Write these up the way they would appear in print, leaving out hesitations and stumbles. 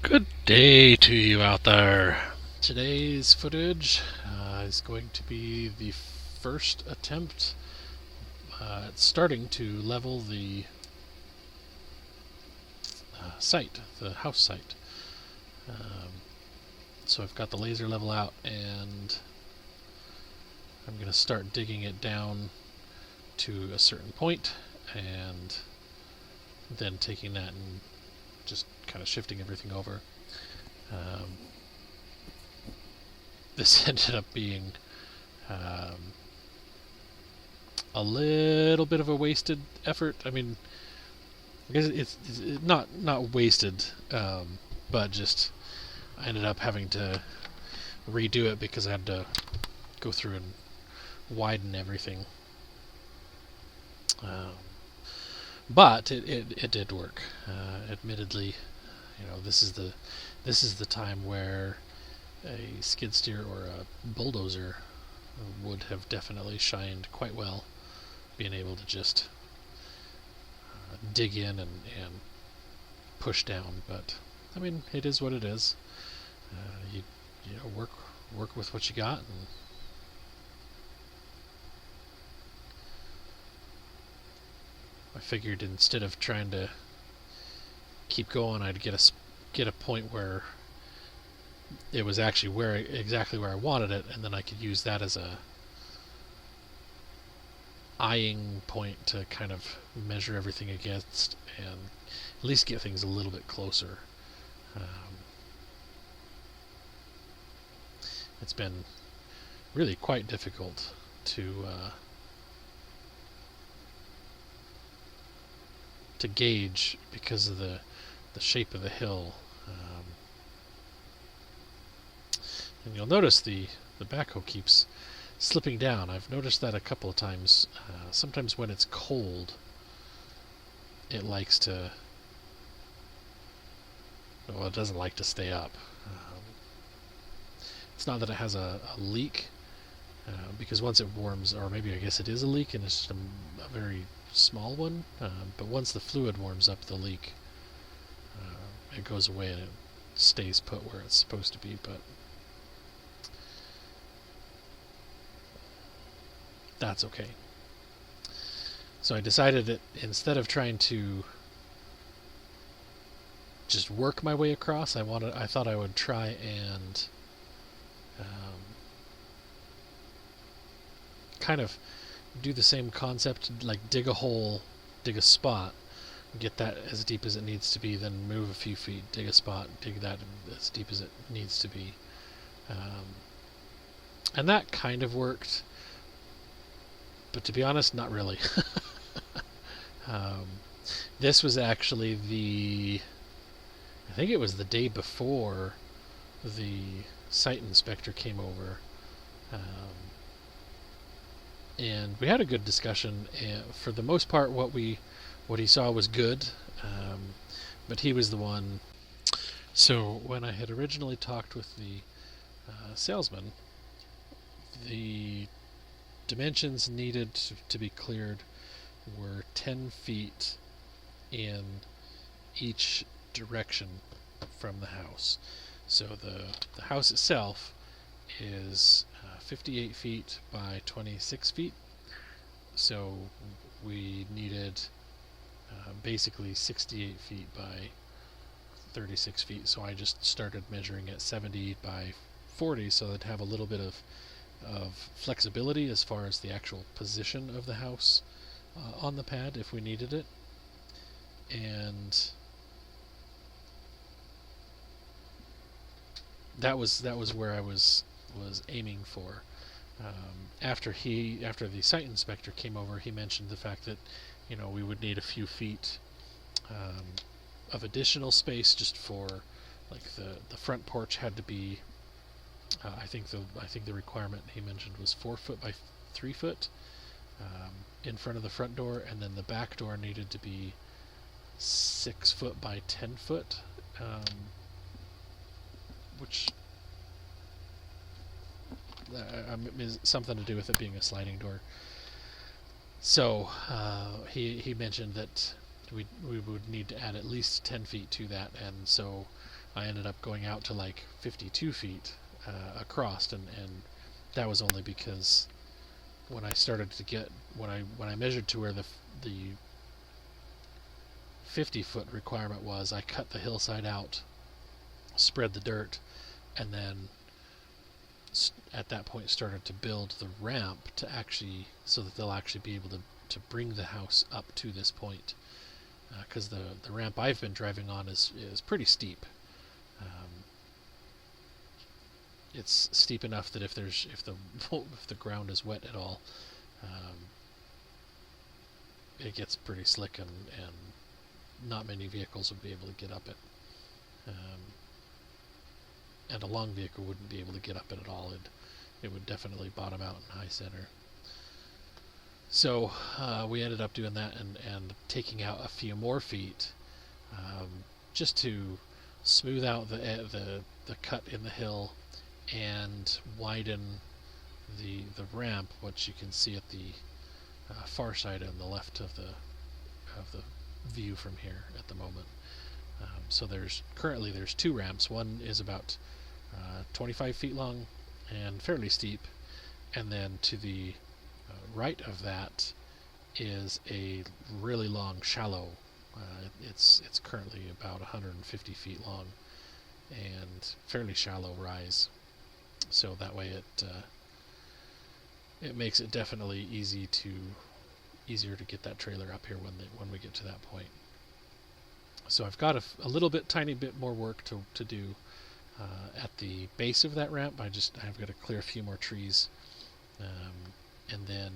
Good day to you out there. Today's footage is going to be the first attempt at starting to level the site, the house site. So I've got the laser level out and I'm going to start digging it down to a certain point and then taking that and just kind of shifting everything over. This ended up being a little bit of a wasted effort. I mean, I guess it's not wasted, but just I ended up having to redo it because I had to go through and widen everything. But it did work. Admittedly, this is the time where a skid steer or a bulldozer would have definitely shined quite well, being able to just dig in and push down. But I mean, it is what it is. You work with what you got, and I figured instead of trying to keep going, I'd get a point where it was actually exactly where I wanted it, and then I could use that as a eyeing point to kind of measure everything against and at least get things a little bit closer. It's been really quite difficult to gauge because of the shape of the hill. And you'll notice the backhoe keeps slipping down. I've noticed that a couple of times. Sometimes when it's cold, it likes to. Well, it doesn't like to stay up. It's not that it has a leak, because once it warms, or maybe I guess it is a leak and it's just a very small one. But once the fluid warms up, the leak it goes away and it stays put where it's supposed to be. But that's okay. So I decided that instead of trying to just work my way across, I thought I would try and kind of do the same concept, like dig a hole, dig a spot, get that as deep as it needs to be, then move a few feet, dig a spot, dig that as deep as it needs to be. And that kind of worked, but to be honest, not really. This was actually I think it was the day before the site inspector came over, and we had a good discussion. For the most part, what he saw was good, but he was the one. So when I had originally talked with the salesman, the dimensions needed to be cleared were 10 feet in each direction from the house. So the house itself is 58 feet by 26 feet. So we needed basically 68 feet by 36 feet. So I just started measuring at 70 by 40 so that'd have a little bit of flexibility as far as the actual position of the house on the pad if we needed it. And that was where I was aiming for. After the site inspector came over, he mentioned the fact that we would need a few feet of additional space just for, like, the front porch had to be. I think the requirement he mentioned was 4 foot by 3 foot in front of the front door, and then the back door needed to be 6 foot by 10 foot, which is something to do with it being a sliding door. So he mentioned that we would need to add at least 10 feet to that, and so I ended up going out to like 52 feet across, and that was only because when I started to get when I measured to where the 50-foot requirement was, I cut the hillside out, spread the dirt, and then at that point started to build the ramp to actually, so that they'll actually be able to bring the house up to this point, because the ramp I've been driving on is pretty steep. It's steep enough that if the if the ground is wet at all, it gets pretty slick, and not many vehicles would be able to get up it. And a long vehicle wouldn't be able to get up it at all. It would definitely bottom out in high center. So we ended up doing that and taking out a few more feet, just to smooth out the cut in the hill and widen the ramp, which you can see at the far side on the left of the view from here at the moment. So currently there's two ramps. One is about 25 feet long and fairly steep, and then to the right of that is a really long, shallow. It's currently about 150 feet long and fairly shallow rise. So that way it makes it definitely easier to get that trailer up here when we get to that point. So I've got a tiny bit more work to do at the base of that ramp. I've got to clear a few more trees, and then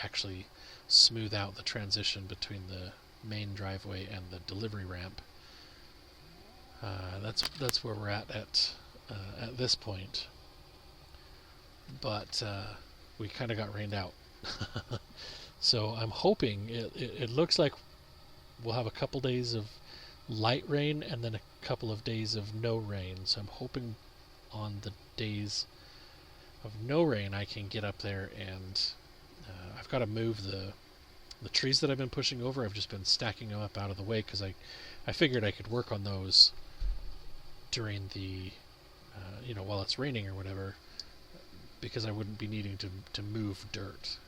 actually smooth out the transition between the main driveway and the delivery ramp. That's where we're at this point. But we kind of got rained out. So I'm hoping it looks like we'll have a couple days of light rain and then a couple of days of no rain. So I'm hoping on the days of no rain I can get up there, and I've got to move the trees that I've been pushing over. I've just been stacking them up out of the way because I figured I could work on those during the while it's raining or whatever, because I wouldn't be needing to move dirt.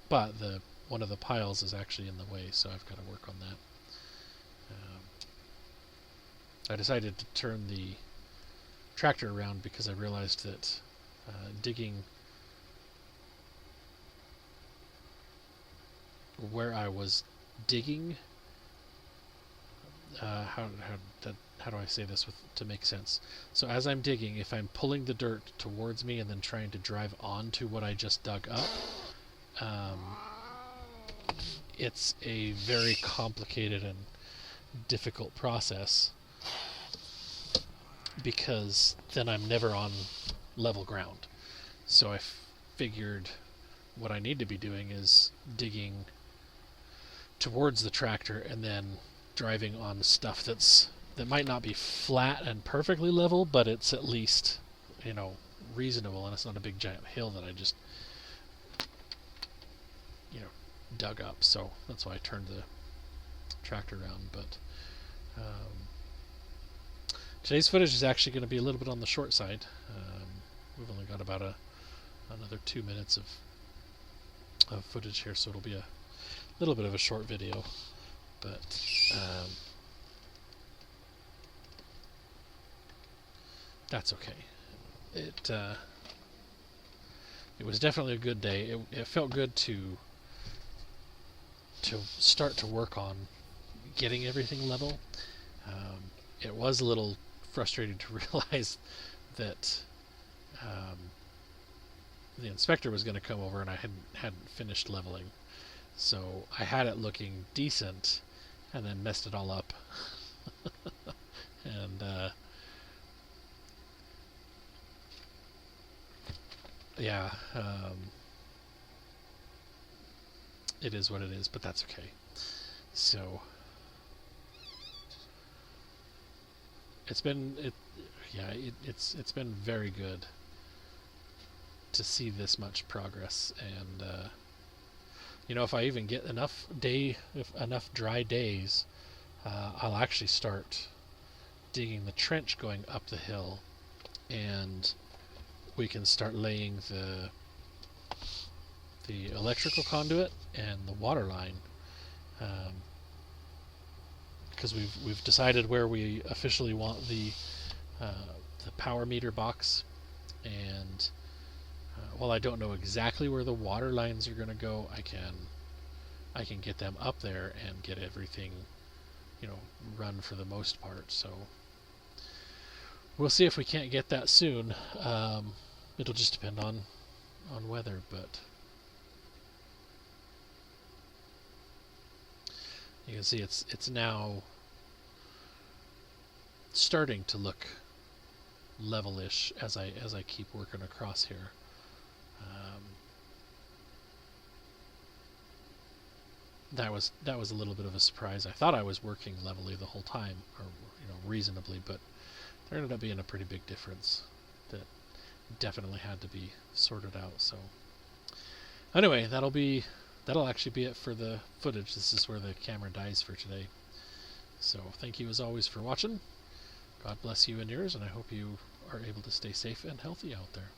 But one of the piles is actually in the way, so I've got to work on that. I decided to turn the tractor around because I realized that digging where I was digging, how do I say this to make sense? So as I'm digging, if I'm pulling the dirt towards me and then trying to drive onto what I just dug up, it's a very complicated and difficult process, because then I'm never on level ground. So I figured what I need to be doing is digging towards the tractor and then driving on stuff that might not be flat and perfectly level, but it's at least reasonable, and it's not a big giant hill that I just dug up. So that's why I turned the tractor around. But today's footage is actually going to be a little bit on the short side. We've only got about another 2 minutes of footage here, so it'll be a little bit of a short video, but that's okay. It was definitely a good day. It felt good to start to work on getting everything level. It was a little frustrating to realize that the inspector was going to come over and I hadn't finished leveling. So I had it looking decent and then messed it all up. And it is what it is, but that's okay. So it's been very good to see this much progress, and if I even get enough dry days, I'll actually start digging the trench going up the hill, and we can start laying the electrical conduit and the water line, because we've decided where we officially want the power meter box, and while I don't know exactly where the water lines are going to go, I can get them up there and get everything, run for the most part. So we'll see if we can't get that soon. It'll just depend on weather, but you can see it's now starting to look level-ish as I keep working across here. That was a little bit of a surprise. I thought I was working levelly the whole time, or reasonably, but there ended up being a pretty big difference that definitely had to be sorted out. So anyway, that'll actually be it for the footage. This is where the camera dies for today. So thank you as always for watching. God bless you and yours, and I hope you are able to stay safe and healthy out there.